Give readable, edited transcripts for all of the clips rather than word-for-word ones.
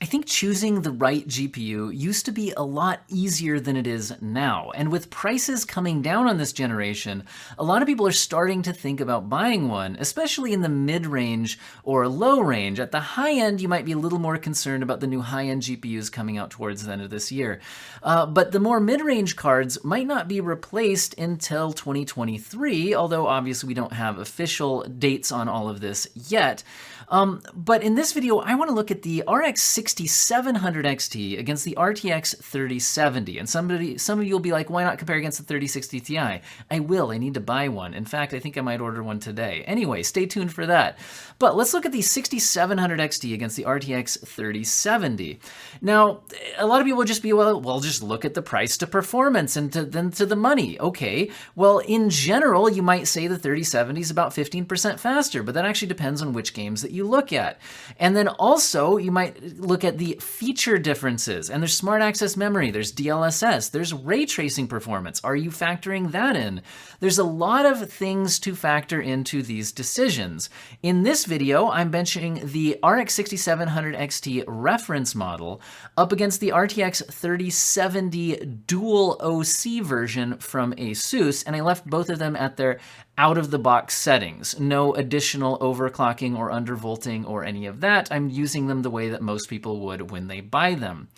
I think choosing the right GPU used to be a lot easier than it is now, and with prices coming down on this generation, a lot of people are starting to think about buying one, especially in the mid-range or low range. At the high end, you might be a little more concerned about the new high-end GPUs coming out towards the end of this year. But the more mid-range cards might not be replaced until 2023, although obviously we don't have official dates on all of this yet. But in this video, I want to look at the RX 6700 XT against the RTX 3070. And some of you will be like, why not compare against the 3060 Ti? I will. I need to buy one. In fact, I think I might order one today. Anyway, stay tuned for that. But let's look at the 6700 XT against the RTX 3070. Now, a lot of people will just be, well, just look at the price to performance and then to the money. Okay, well, in general, you might say the 3070 is about 15% faster, but that actually depends on which games that you look at. And then also, you might look at the feature differences. And there's smart access memory, there's DLSS, there's ray tracing performance. Are you factoring that in? There's a lot of things to factor into these decisions. In this video, I'm benching the RX 6700 XT reference model up against the RTX 3070 Dual OC version from Asus, and I left both of them at their out-of-the-box settings. No additional overclocking or undervolting or any of that. I'm using them the way that most people would when they buy them.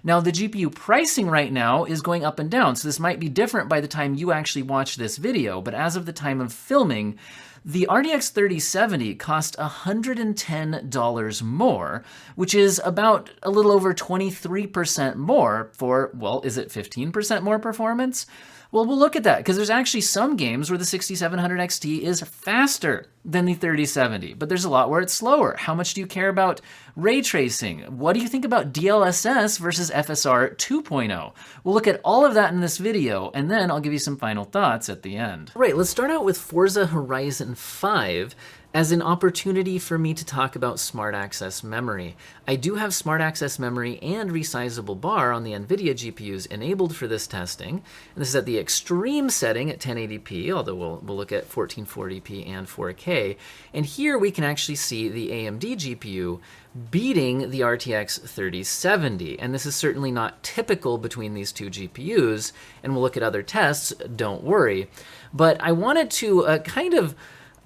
Now, the GPU pricing right now is going up and down, so this might be different by the time you actually watch this video, but as of the time of filming, the RTX 3070 cost $110 more, which is about a little over 23% more for, well, is it 15% more performance? Well, we'll look at that, because there's actually some games where the 6700 XT is faster than the 3070, but there's a lot where it's slower. How much do you care about ray tracing? What do you think about DLSS versus FSR 2.0? We'll look at all of that in this video, and then I'll give you some final thoughts at the end. All right, let's start out with Forza Horizon 5 as an opportunity for me to talk about smart access memory. I do have smart access memory and ResizeBAR on the Nvidia GPUs enabled for this testing. And this is at the extreme setting at 1080p, although we'll look at 1440p and 4K. And here we can actually see the AMD GPU beating the RTX 3070. And this is certainly not typical between these two GPUs. And we'll look at other tests, don't worry. But I wanted to kind of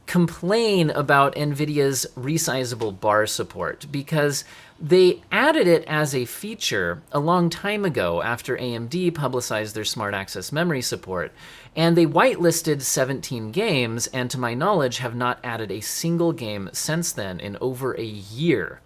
complain about Nvidia's ResizeBAR support, because they added it as a feature a long time ago after AMD publicized their smart access memory support, and they whitelisted 17 games, and to my knowledge have not added a single game since then in over a year.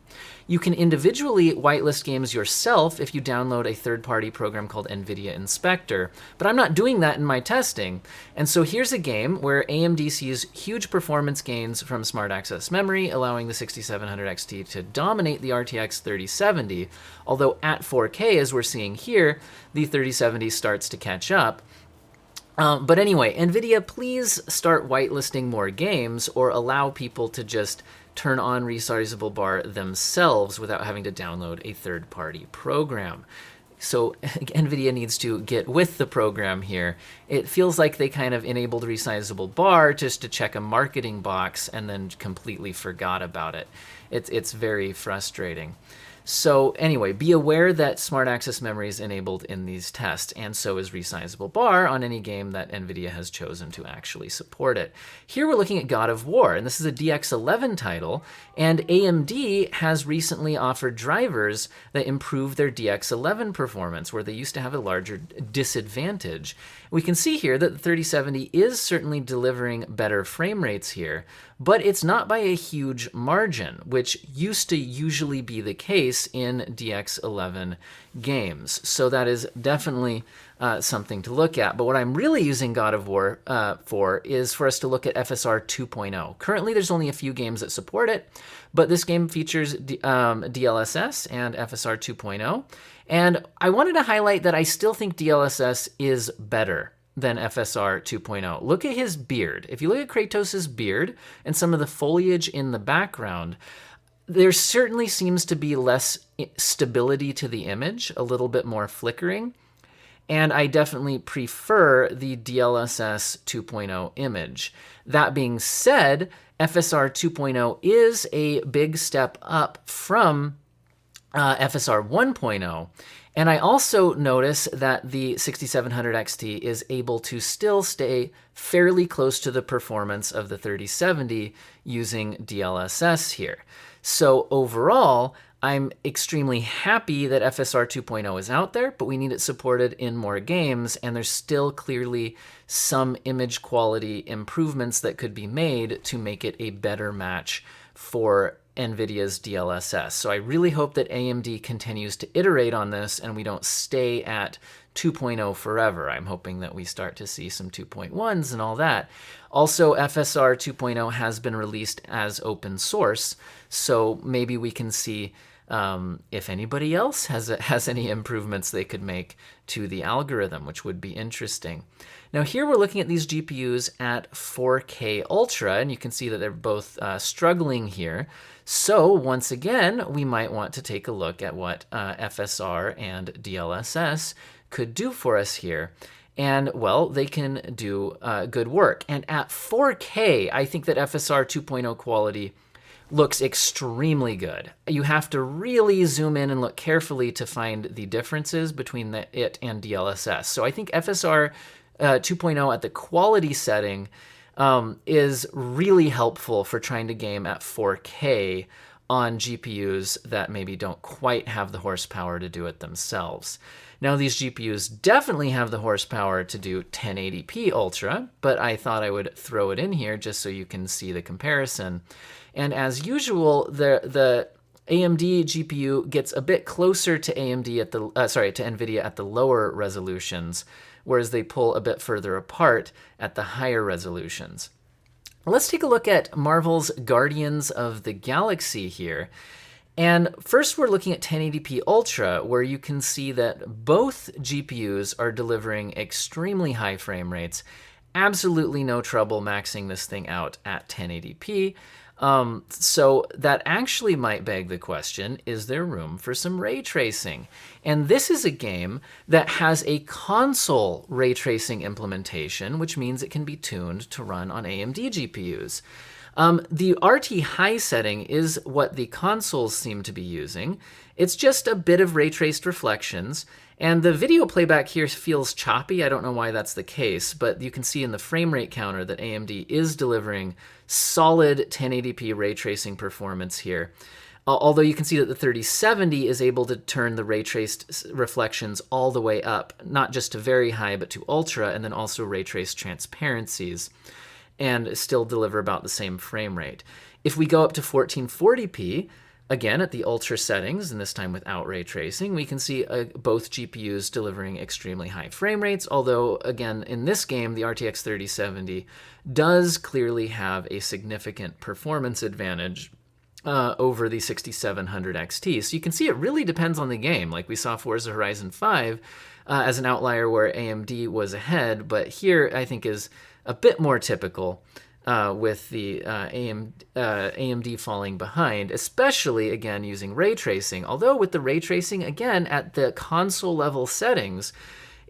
You can individually whitelist games yourself if you download a third-party program called Nvidia Inspector, but I'm not doing that in my testing. And so here's a game where AMD sees huge performance gains from smart access memory, allowing the 6700 XT to dominate the RTX 3070, although at 4K, as we're seeing here, the 3070 starts to catch up. But anyway, Nvidia, please start whitelisting more games or allow people to just turn on ResizeBAR themselves without having to download a third-party program. So Nvidia needs to get with the program here. It feels like they kind of enabled ResizeBAR just to check a marketing box and then completely forgot about it. It's very frustrating. So anyway, be aware that smart access memory is enabled in these tests, and so is ResizeBAR on any game that Nvidia has chosen to actually support it. Here we're looking at God of War, and this is a DX11 title, and AMD has recently offered drivers that improve their DX11 performance, where they used to have a larger disadvantage. We can see here that the 3070 is certainly delivering better frame rates here, but it's not by a huge margin, which used to usually be the case in DX11 games. So that is definitely something to look at. But what I'm really using God of War for is for us to look at FSR 2.0. Currently, there's only a few games that support it, but this game features DLSS and FSR 2.0. And I wanted to highlight that I still think DLSS is better than FSR 2.0. Look at his beard. If you look at Kratos' beard and some of the foliage in the background, there certainly seems to be less stability to the image, a little bit more flickering. And I definitely prefer the DLSS 2.0 image. That being said, FSR 2.0 is a big step up from FSR 1.0. And I also notice that the 6700 XT is able to still stay fairly close to the performance of the 3070 using DLSS here. So overall, I'm extremely happy that FSR 2.0 is out there, but we need it supported in more games, and there's still clearly some image quality improvements that could be made to make it a better match for Nvidia's DLSS. So I really hope that AMD continues to iterate on this and we don't stay at 2.0 forever. I'm hoping that we start to see some 2.1s and all that. Also, FSR 2.0 has been released as open source, so maybe we can see if anybody else has any improvements they could make to the algorithm, which would be interesting. Now here we're looking at these GPUs at 4K Ultra, and you can see that they're both struggling here. So once again, we might want to take a look at what FSR and DLSS could do for us here. And, well, they can do good work. And at 4K, I think that FSR 2.0 quality looks extremely good. You have to really zoom in and look carefully to find the differences between it and DLSS. So I think FSR 2.0 at the quality setting is really helpful for trying to game at 4K on GPUs that maybe don't quite have the horsepower to do it themselves. Now, these GPUs definitely have the horsepower to do 1080p Ultra, but I thought I would throw it in here just so you can see the comparison. And as usual, the AMD GPU gets a bit closer to AMD at the to Nvidia at the lower resolutions, whereas they pull a bit further apart at the higher resolutions. Let's take a look at Marvel's Guardians of the Galaxy here. And first we're looking at 1080p Ultra, where you can see that both GPUs are delivering extremely high frame rates. Absolutely no trouble maxing this thing out at 1080p. So that actually might beg the question, is there room for some ray tracing? And this is a game that has a console ray tracing implementation, which means it can be tuned to run on AMD GPUs. The RT high setting is what the consoles seem to be using. It's just a bit of ray traced reflections, and the video playback here feels choppy. I don't know why that's the case, but you can see in the frame rate counter that AMD is delivering solid 1080p ray tracing performance here. Although you can see that the 3070 is able to turn the ray traced reflections all the way up, not just to very high, but to ultra, and then also ray traced transparencies, and still deliver about the same frame rate. If we go up to 1440p, again at the ultra settings, and this time without ray tracing, we can see both GPUs delivering extremely high frame rates, although again in this game the RTX 3070 does clearly have a significant performance advantage over the 6700 XT. So you can see it really depends on the game. Like we saw Forza Horizon 5 as an outlier where AMD was ahead, but here I think is a bit more typical with the AMD falling behind, especially, again, using ray tracing. Although with the ray tracing, again, at the console level settings,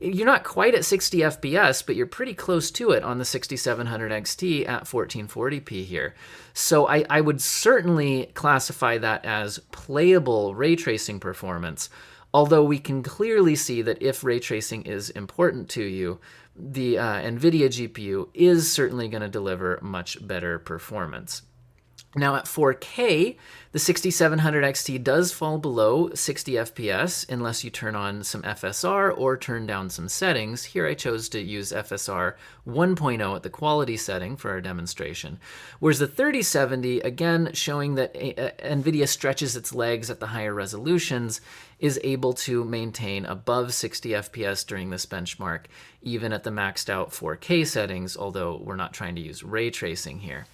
you're not quite at 60 FPS, but you're pretty close to it on the 6700 XT at 1440p here. So I would certainly classify that as playable ray tracing performance, although we can clearly see that if ray tracing is important to you, the Nvidia GPU is certainly going to deliver much better performance. Now at 4K, the 6700 XT does fall below 60 FPS unless you turn on some FSR or turn down some settings. Here I chose to use FSR 1.0 at the quality setting for our demonstration. Whereas the 3070, again showing that Nvidia stretches its legs at the higher resolutions, is able to maintain above 60 FPS during this benchmark, even at the maxed out 4K settings, although we're not trying to use ray tracing here.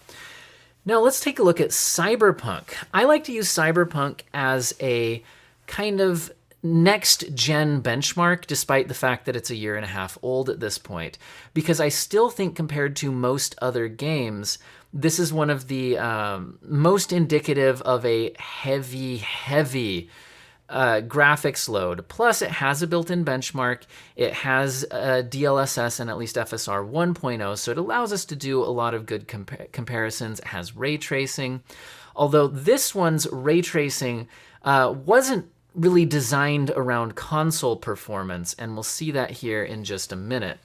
Now let's take a look at Cyberpunk. I like to use Cyberpunk as a kind of next-gen benchmark, despite the fact that it's a year and a half old at this point, because I still think compared to most other games, this is one of the most indicative of a heavy graphics load. Plus, it has a built-in benchmark. It has DLSS and at least FSR 1.0, so it allows us to do a lot of good comparisons. It has ray tracing, although this one's ray tracing wasn't really designed around console performance, and we'll see that here in just a minute.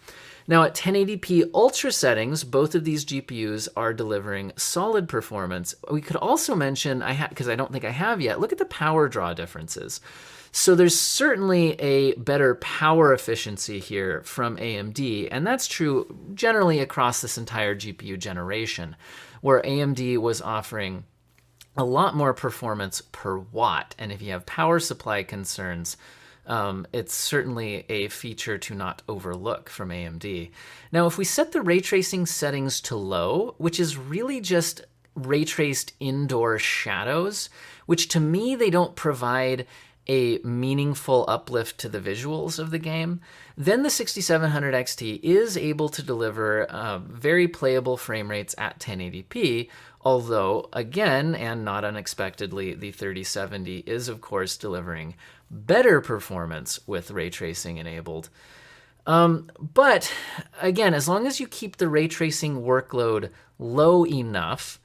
Now at 1080p Ultra settings, both of these GPUs are delivering solid performance. We could also mention, because I don't think I have yet, look at the power draw differences. So there's certainly a better power efficiency here from AMD, and that's true generally across this entire GPU generation, where AMD was offering a lot more performance per watt. And if you have power supply concerns, it's certainly a feature to not overlook from AMD. Now, if we set the ray tracing settings to low, which is really just ray traced indoor shadows, which to me, they don't provide a meaningful uplift to the visuals of the game, then the 6700 XT is able to deliver very playable frame rates at 1080p, although, again, and not unexpectedly, the 3070 is, of course, delivering better performance with ray tracing enabled. But, again, as long as you keep the ray tracing workload low enough,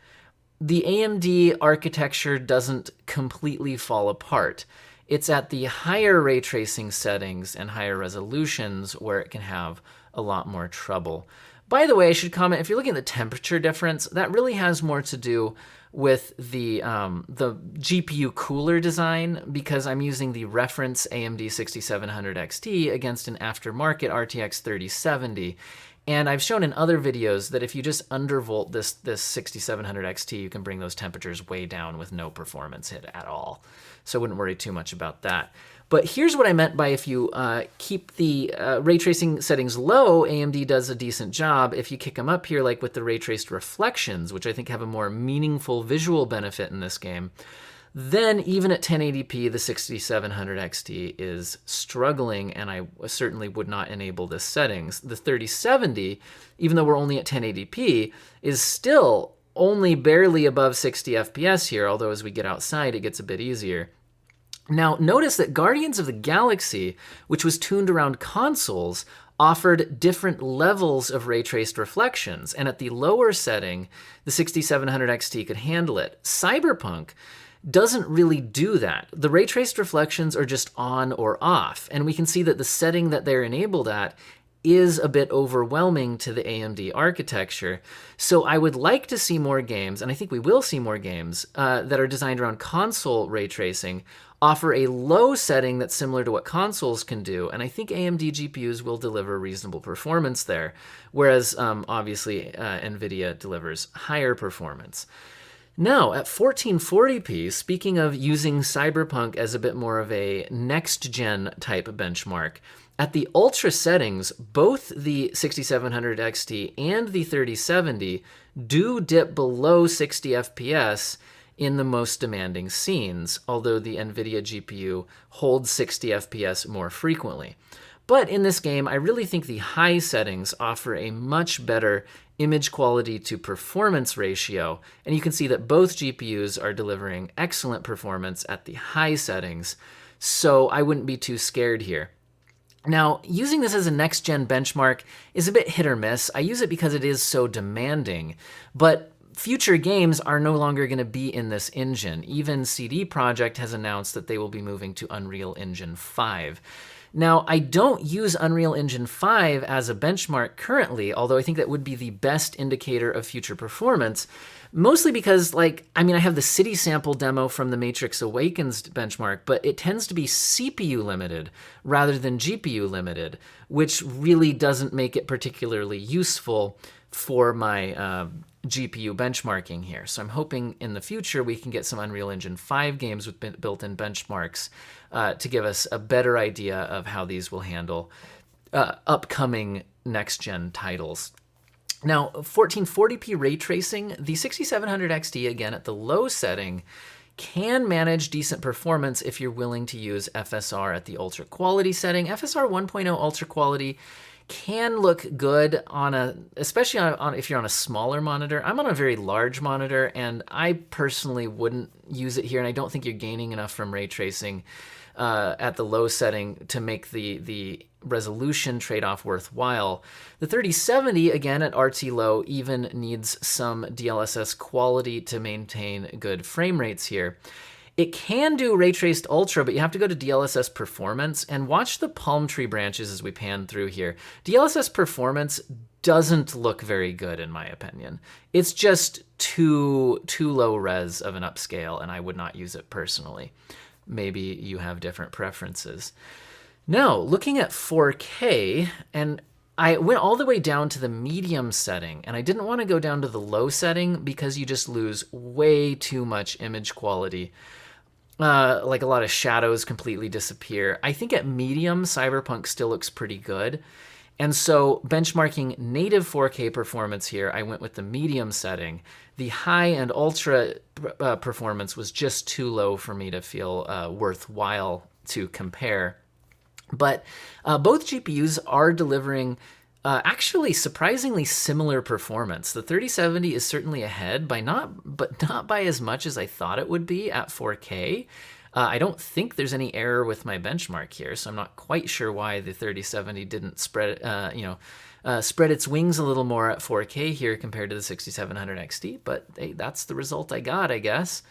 the AMD architecture doesn't completely fall apart. It's at the higher ray tracing settings and higher resolutions where it can have a lot more trouble. By the way, I should comment, if you're looking at the temperature difference, that really has more to do with the GPU cooler design, because I'm using the reference AMD 6700 XT against an aftermarket RTX 3070. And I've shown in other videos that if you just undervolt this 6700 XT, you can bring those temperatures way down with no performance hit at all. So I wouldn't worry too much about that. But here's what I meant by if you keep the ray tracing settings low, AMD does a decent job. If you kick them up here, like with the ray traced reflections, which I think have a more meaningful visual benefit in this game, then even at 1080p, the 6700 XT is struggling, and I certainly would not enable this settings. The 3070, even though we're only at 1080p, is still only barely above 60 FPS here, although as we get outside, it gets a bit easier. Now, notice that Guardians of the Galaxy, which was tuned around consoles, offered different levels of ray traced reflections, and at the lower setting, the 6700 XT could handle it. Cyberpunk doesn't really do that. The ray traced reflections are just on or off, and we can see that the setting that they're enabled at is a bit overwhelming to the AMD architecture. So I would like to see more games, and I think we will see more games, that are designed around console ray tracing, offer a low setting that's similar to what consoles can do, and I think AMD GPUs will deliver reasonable performance there, whereas obviously Nvidia delivers higher performance. Now, at 1440p, speaking of using Cyberpunk as a bit more of a next-gen type benchmark, at the Ultra settings, both the 6700 XT and the 3070 do dip below 60 FPS in the most demanding scenes, although the Nvidia GPU holds 60 FPS more frequently. But in this game, I really think the high settings offer a much better image quality to performance ratio, and you can see that both GPUs are delivering excellent performance at the high settings, so I wouldn't be too scared here. Now, using this as a next-gen benchmark is a bit hit or miss. I use it because it is so demanding, but future games are no longer going to be in this engine. Even CD Projekt has announced that they will be moving to Unreal Engine 5. Now, I don't use Unreal Engine 5 as a benchmark currently, although I think that would be the best indicator of future performance, mostly because, I have the City sample demo from the Matrix Awakens benchmark, but it tends to be CPU limited rather than GPU limited, which really doesn't make it particularly useful for my GPU benchmarking here. So I'm hoping in the future we can get some Unreal Engine 5 games with built-in benchmarks to give us a better idea of how these will handle upcoming next-gen titles. Now, 1440p ray tracing, the 6700 XT, again, at the low setting, can manage decent performance if you're willing to use FSR at the UltraQuality setting. FSR 1.0 UltraQuality can look good especially if you're on a smaller monitor. I'm on a very large monitor, and I personally wouldn't use it here, and I don't think you're gaining enough from ray tracing at the low setting to make the resolution trade-off worthwhile. The 3070, again, at RT low, even needs some DLSS quality to maintain good frame rates here. It can do Ray Traced Ultra, but you have to go to DLSS Performance and watch the palm tree branches as we pan through here. DLSS Performance doesn't look very good in my opinion. It's just too low res of an upscale, and I would not use it personally. Maybe you have different preferences. Now, looking at 4K, and I went all the way down to the medium setting, and I didn't want to go down to the low setting because you just lose way too much image quality. Like a lot of shadows completely disappear. I think at medium, Cyberpunk still looks pretty good. And so benchmarking native 4K performance here, I went with the medium setting. The high and ultra performance was just too low for me to feel worthwhile to compare. But both GPUs are delivering actually surprisingly similar performance. The 3070 is certainly ahead by not by as much as I thought it would be at 4K. I don't think there's any error with my benchmark here, so I'm not quite sure why the 3070 didn't spread its wings a little more at 4K here compared to the 6700 XT. But hey, that's the result I got, I guess.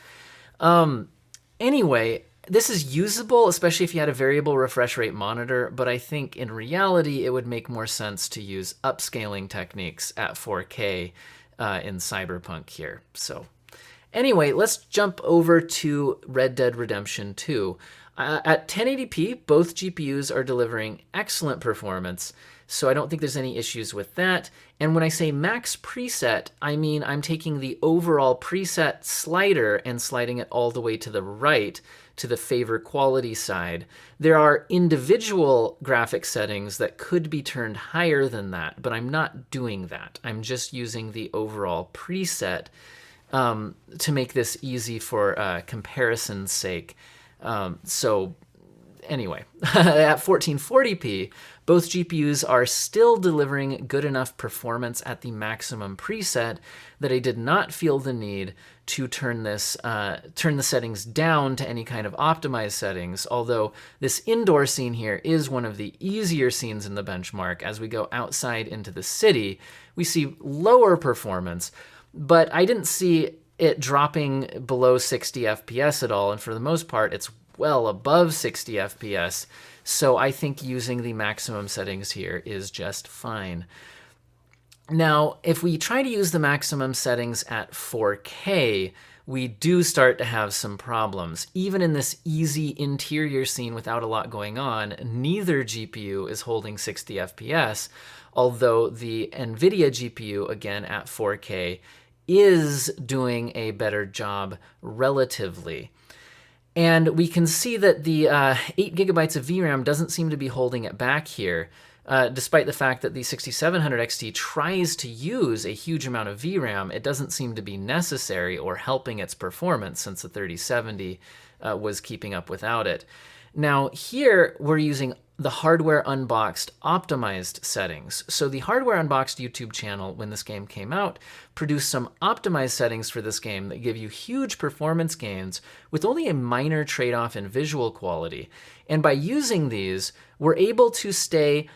Anyway. This is usable, especially if you had a variable refresh rate monitor, but I think in reality it would make more sense to use upscaling techniques at 4K in Cyberpunk here. So anyway, let's jump over to Red Dead Redemption 2. At 1080p, both GPUs are delivering excellent performance, so I don't think there's any issues with that. And when I say max preset, I mean I'm taking the overall preset slider and sliding it all the way to the right, to the favor quality side. There are individual graphic settings that could be turned higher than that, but I'm not doing that. I'm just using the overall preset to make this easy for comparison's sake. So anyway, at 1440p, both GPUs are still delivering good enough performance at the maximum preset that I did not feel the need to turn the settings down to any kind of optimized settings, although this indoor scene here is one of the easier scenes in the benchmark. As we go outside into the city, we see lower performance, but I didn't see it dropping below 60 FPS at all, and for the most part, it's well above 60 FPS, so I think using the maximum settings here is just fine. Now, if we try to use the maximum settings at 4K, we do start to have some problems. Even in this easy interior scene without a lot going on, neither GPU is holding 60 FPS, although the Nvidia GPU, again at 4K, is doing a better job relatively. And we can see that the 8 gigabytes of VRAM doesn't seem to be holding it back here, despite the fact that the 6700 XT tries to use a huge amount of VRAM. It doesn't seem to be necessary or helping its performance since the 3070 was keeping up without it. Now here we're using the Hardware Unboxed optimized settings. So the Hardware Unboxed YouTube channel, when this game came out, produced some optimized settings for this game that give you huge performance gains with only a minor trade-off in visual quality. And by using these, we're able to stay,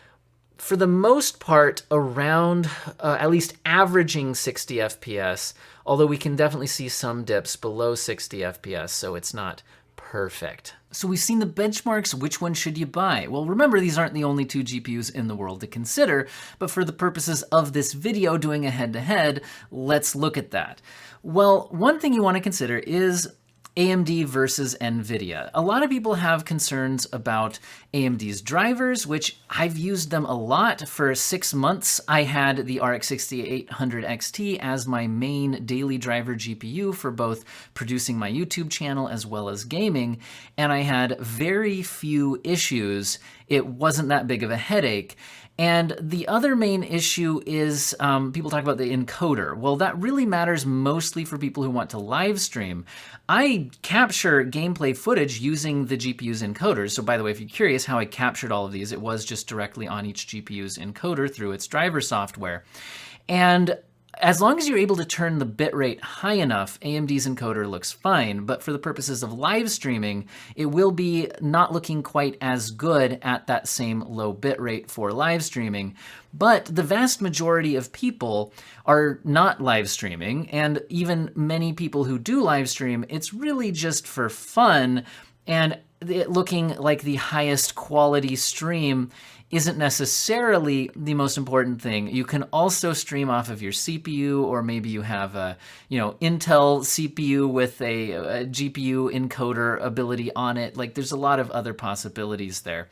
for the most part, around at least averaging 60 FPS, although we can definitely see some dips below 60 FPS, so it's not perfect. So we've seen the benchmarks. Which one should you buy? Well, remember, these aren't the only two GPUs in the world to consider, but for the purposes of this video doing a head-to-head, let's look at that. Well, one thing you want to consider is AMD versus Nvidia. A lot of people have concerns about AMD's drivers, which I've used them a lot. For 6 months, I had the RX 6800 XT as my main daily driver GPU for both producing my YouTube channel as well as gaming, and I had very few issues. It wasn't that big of a headache. And the other main issue is people talk about the encoder. Well, that really matters mostly for people who want to live stream. I capture gameplay footage using the GPU's encoders. So by the way, if you're curious how I captured all of these, it was just directly on each GPU's encoder through its driver software. And as long as you're able to turn the bitrate high enough, AMD's encoder looks fine, but for the purposes of live streaming, it will be not looking quite as good at that same low bitrate for live streaming. But the vast majority of people are not live streaming, and even many people who do live stream, it's really just for fun, and it looking like the highest quality stream isn't necessarily the most important thing. You can also stream off of your CPU, or maybe you have a Intel CPU with a GPU encoder ability on it. Like, there's a lot of other possibilities there.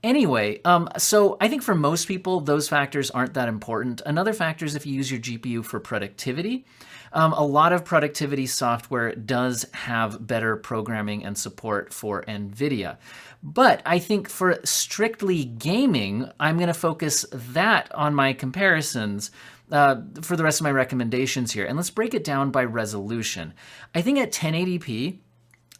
Anyway, so I think for most people, those factors aren't that important. Another factor is if you use your GPU for productivity. A lot of productivity software does have better programming and support for Nvidia. But I think for strictly gaming, I'm going to focus that on my comparisons for the rest of my recommendations here. And let's break it down by resolution. I think at 1080p,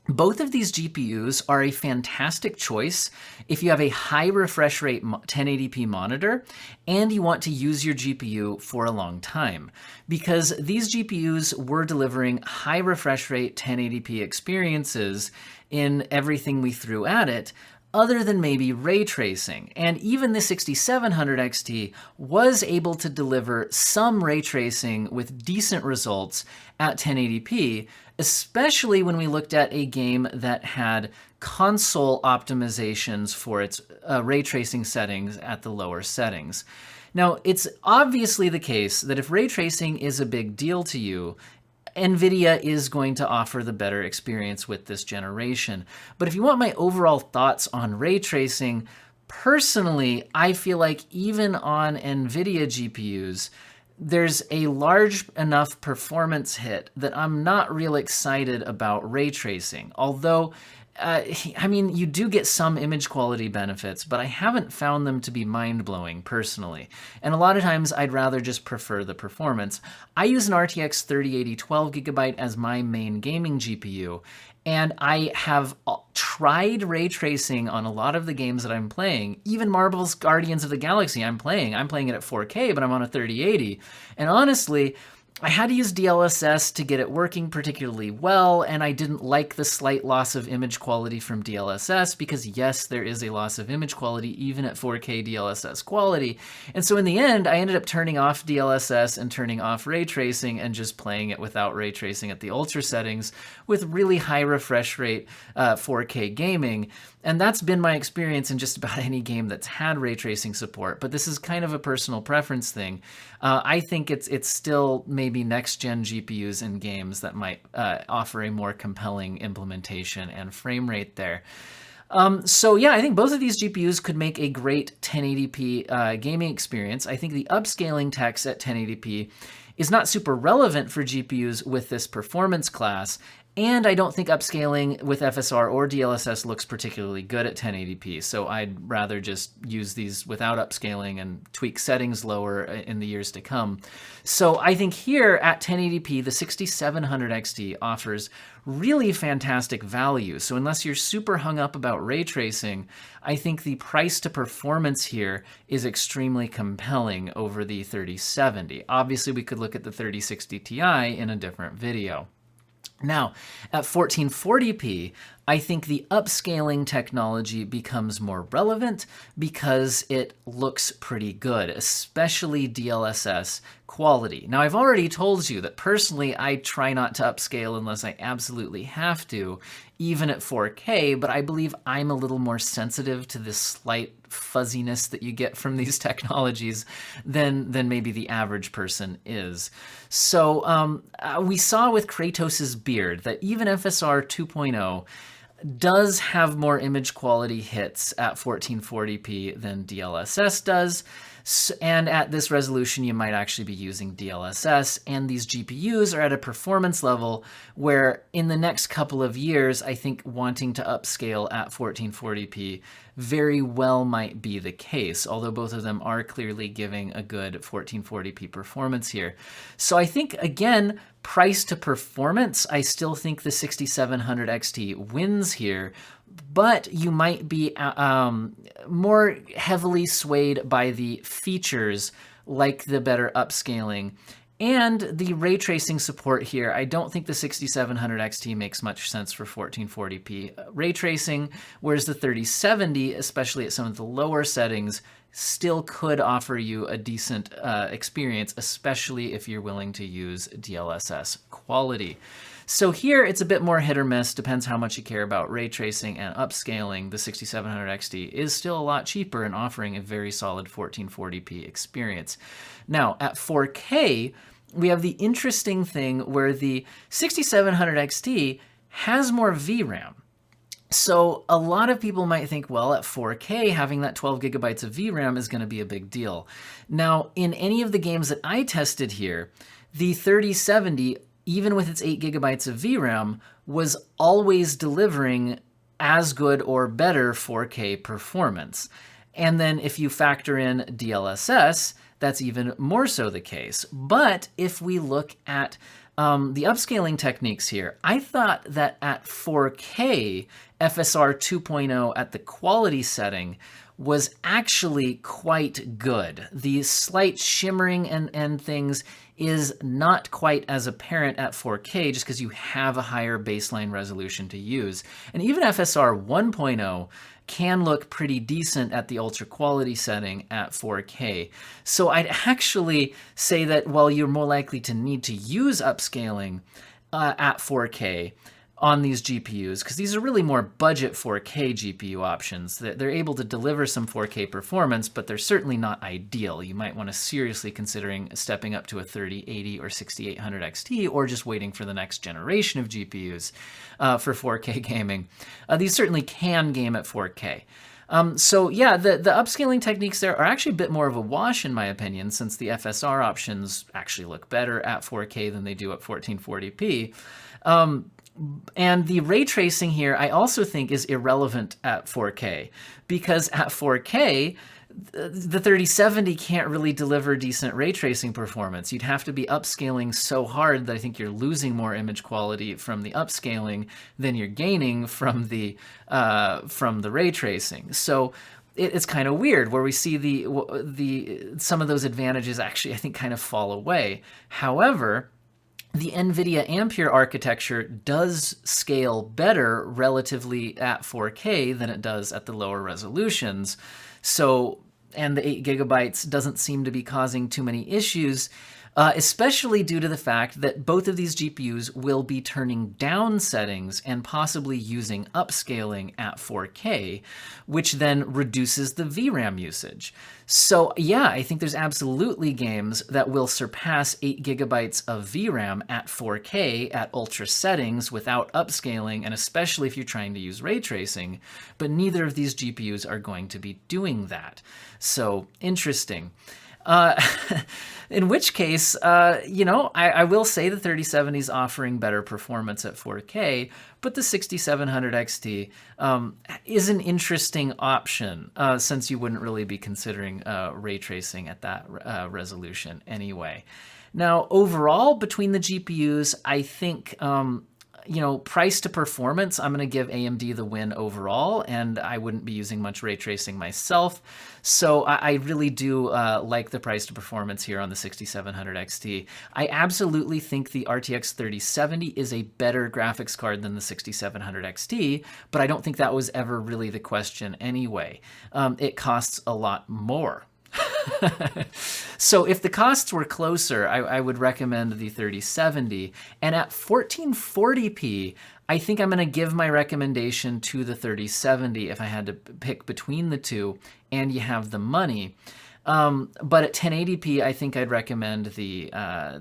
both of these GPUs are a fantastic choice if you have a high refresh rate 1080p monitor and you want to use your GPU for a long time, because these GPUs were delivering high refresh rate 1080p experiences in everything we threw at it, other than maybe ray tracing. And even the 6700 XT was able to deliver some ray tracing with decent results at 1080p, especially when we looked at a game that had console optimizations for its ray tracing settings at the lower settings. Now, it's obviously the case that if ray tracing is a big deal to you, Nvidia is going to offer the better experience with this generation. But if you want my overall thoughts on ray tracing, personally, I feel like even on Nvidia GPUs, there's a large enough performance hit that I'm not real excited about ray tracing. Although, I mean, you do get some image quality benefits, but I haven't found them to be mind-blowing personally. And a lot of times I'd rather just prefer the performance. I use an RTX 3080 12GB as my main gaming GPU, and I have tried ray tracing on a lot of the games that I'm playing. Even Marvel's Guardians of the Galaxy I'm playing it at 4K, but I'm on a 3080. And honestly, I had to use DLSS to get it working particularly well, and I didn't like the slight loss of image quality from DLSS because, yes, there is a loss of image quality even at 4K DLSS quality. And so in the end, I ended up turning off DLSS and turning off ray tracing and just playing it without ray tracing at the ultra settings with really high refresh rate 4K gaming. And that's been my experience in just about any game that's had ray tracing support, but this is kind of a personal preference thing. I think it's still maybe next-gen GPUs in games that might offer a more compelling implementation and frame rate there. So yeah, I think both of these GPUs could make a great 1080p gaming experience. I think the upscaling text at 1080p is not super relevant for GPUs with this performance class, and I don't think upscaling with FSR or DLSS looks particularly good at 1080p, so I'd rather just use these without upscaling and tweak settings lower in the years to come. So I think here at 1080p, the 6700 XT offers really fantastic value. So unless you're super hung up about ray tracing, I think the price to performance here is extremely compelling over the 3070. Obviously, we could look at the 3060 Ti in a different video. Now, at 1440p, I think the upscaling technology becomes more relevant because it looks pretty good, especially DLSS quality. Now, I've already told you that personally, I try not to upscale unless I absolutely have to, even at 4K, but I believe I'm a little more sensitive to this slight fuzziness that you get from these technologies than maybe the average person is. So we saw with Kratos's beard that even FSR 2.0 does have more image quality hits at 1440p than DLSS does. And at this resolution, you might actually be using DLSS, and these GPUs are at a performance level where in the next couple of years, I think wanting to upscale at 1440p very well might be the case, although both of them are clearly giving a good 1440p performance here. So I think, again, price to performance, I still think the 6700 XT wins here, but you might be more heavily swayed by the features like the better upscaling And the ray tracing support here, I don't think the 6700 XT makes much sense for 1440p ray tracing, whereas the 3070, especially at some of the lower settings, still could offer you a decent experience, especially if you're willing to use DLSS quality. So here it's a bit more hit or miss, depends how much you care about ray tracing and upscaling. The 6700 XT is still a lot cheaper and offering a very solid 1440p experience. Now at 4K, we have the interesting thing where the 6700 XT has more VRAM. So a lot of people might think, well, at 4K, having that 12 gigabytes of VRAM is going to be a big deal. Now, in any of the games that I tested here, the 3070, even with its 8 gigabytes of VRAM, was always delivering as good or better 4K performance. And then if you factor in DLSS, that's even more so the case. But if we look at the upscaling techniques here, I thought that at 4K, FSR 2.0 at the quality setting was actually quite good. The slight shimmering and things is not quite as apparent at 4K just because you have a higher baseline resolution to use. And even FSR 1.0 can look pretty decent at the ultra quality setting at 4K. So I'd actually say that while you're more likely to need to use upscaling at 4K on these GPUs, because these are really more budget 4K GPU options. They're able to deliver some 4K performance, but they're certainly not ideal. You might want to seriously considering stepping up to a 3080 or 6800 XT, or just waiting for the next generation of GPUs for 4K gaming. These certainly can game at 4K. So yeah, the upscaling techniques there are actually a bit more of a wash in my opinion, since the FSR options actually look better at 4K than they do at 1440p. And the ray tracing here, I also think is irrelevant at 4K, because at 4K, the 3070 can't really deliver decent ray tracing performance. You'd have to be upscaling so hard that I think you're losing more image quality from the upscaling than you're gaining from the ray tracing. So it's kind of weird where we see some of those advantages actually, I think, kind of fall away. However, the Nvidia Ampere architecture does scale better relatively at 4K than it does at the lower resolutions. So, and the 8 gigabytes doesn't seem to be causing too many issues, especially due to the fact that both of these GPUs will be turning down settings and possibly using upscaling at 4K, which then reduces the VRAM usage. So yeah, I think there's absolutely games that will surpass 8 gigabytes of VRAM at 4K at ultra settings without upscaling, and especially if you're trying to use ray tracing, but neither of these GPUs are going to be doing that. So interesting. In which case, I will say the 3070 is offering better performance at 4K, but the 6700 XT is an interesting option since you wouldn't really be considering ray tracing at that resolution anyway. Now, overall, between the GPUs, I think price to performance, I'm going to give AMD the win overall, and I wouldn't be using much ray tracing myself. So I really do like the price to performance here on the 6700 XT. I absolutely think the RTX 3070 is a better graphics card than the 6700 XT, but I don't think that was ever really the question anyway. It costs a lot more. So if the costs were closer, I would recommend the 3070. And at 1440p, I think I'm going to give my recommendation to the 3070 if I had to pick between the two and you have the money. But at 1080p, I think I'd recommend the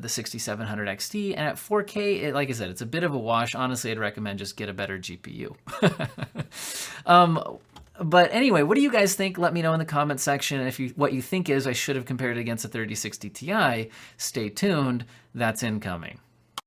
6700 XT. And at 4K, like I said, it's a bit of a wash. Honestly, I'd recommend just get a better GPU. But anyway, what do you guys think? Let me know in the comment section. And if what you think is I should have compared it against a 3060 Ti, stay tuned. That's incoming.